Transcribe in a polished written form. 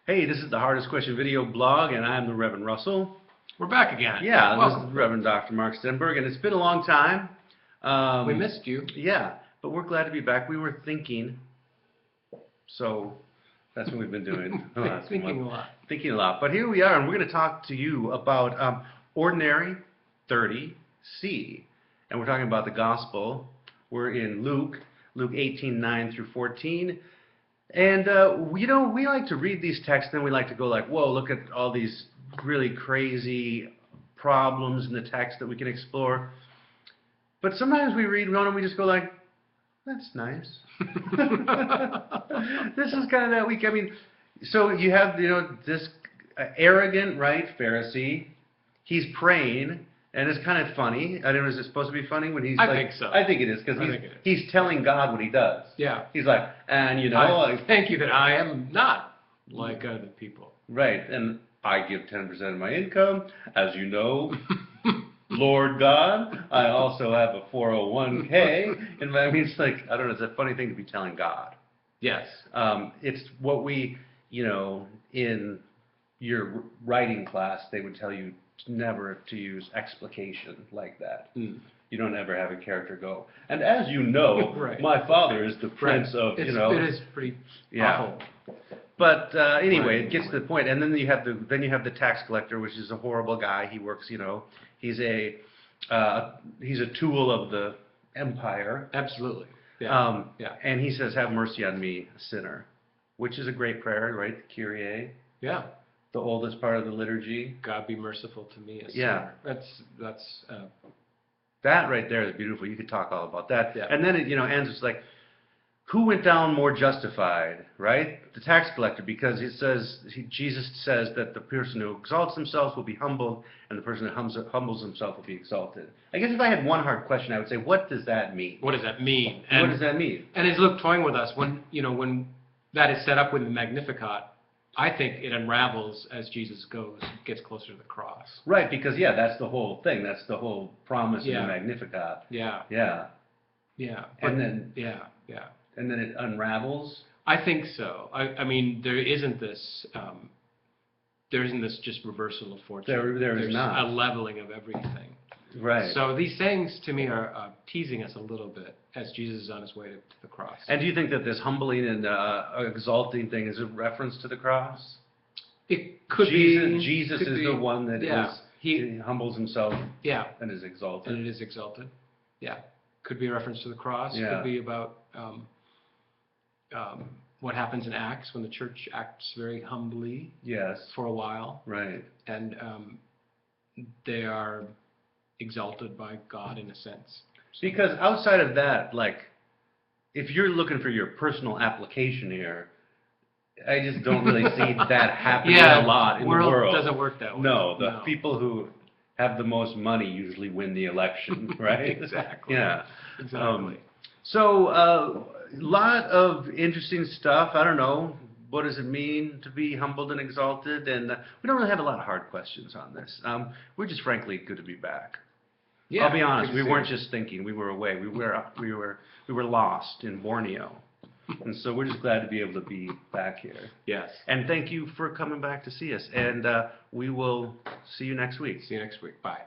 Hey, this is the Hardest Question video blog, and I'm the Reverend Russell. We're back again. Yeah, this Welcome. is Reverend Dr. Mark Stenberg, and it's been a long time. We missed you. Yeah, but we're glad to be back. We were thinking, so that's what we've been doing. Thinking a lot. Thinking a lot. But here we are, and we're going to talk to you about Ordinary 30C. And we're talking about the Gospel. We're in Luke 18:9 through 14. And, we like to read these texts, and then we like to go like, whoa, look at all these really crazy problems in the text that we can explore. But sometimes we read one and we just go like, that's nice. This is kind of that week. I mean, so you have, this arrogant, right, Pharisee. He's praying. And it's kind of funny. I don't know, is it supposed to be funny when he's I like... think so. I think it is, because he's telling God what he does. Yeah. He's like, and thank you that I am not like other people. Right, and I give 10% of my income. As you know, Lord God, I also have a 401k. And I mean, it's like, I don't know, it's a funny thing to be telling God. Yes. It's what we, in your writing class, they would tell you never to use explication like that. Mm. You don't ever have a character go, and as you know, right. my father is the prince of, It is pretty awful. But anyway, it gets to the point, and then you have the tax collector, which is a horrible guy. He works, he's a tool of the empire. Absolutely. Yeah. And he says, "Have mercy on me, a sinner," which is a great prayer, right? The Kyrie. Yeah. The oldest part of the liturgy. God be merciful to me, a sinner. Yeah. That's. That right there is beautiful. You could talk all about that. Yeah. And then it, ends with like, who went down more justified, right? The tax collector, because Jesus says that the person who exalts themselves will be humbled, and the person who humbles himself will be exalted. I guess if I had one hard question, I would say, what does that mean? What does that mean? What does that mean? And as Luke toying with us, when that is set up with the Magnificat, I think it unravels as Jesus gets closer to the cross. Right, because that's the whole thing. That's the whole promise of the Magnificat. Yeah. Yeah. Yeah. And then and then it unravels. I think so. I mean, there isn't this just reversal of fortune. There's not a leveling of everything. Right. So these sayings to me are teasing us a little bit as Jesus is on his way to the cross. And do you think that this humbling and exalting thing is a reference to the cross? It could be. Jesus is the one that he humbles himself and is exalted. And it is exalted. Yeah. Could be a reference to the cross. Yeah. Could be about what happens in Acts when the church acts very humbly for a while. Right. And they are exalted by God in a sense. Because outside of that, like, if you're looking for your personal application here, I just don't really see that happening a lot in the world. The world doesn't work that way. No, the people who have the most money usually win the election, right? Exactly. Yeah. Exactly. So, a lot of interesting stuff. I don't know. What does it mean to be humbled and exalted? And we don't really have a lot of hard questions on this. We're just frankly good to be back. Yeah, I'll be honest. We weren't just thinking. We were away. We were lost in Borneo, and so we're just glad to be able to be back here. Yes. And thank you for coming back to see us. And we will see you next week. See you next week. Bye.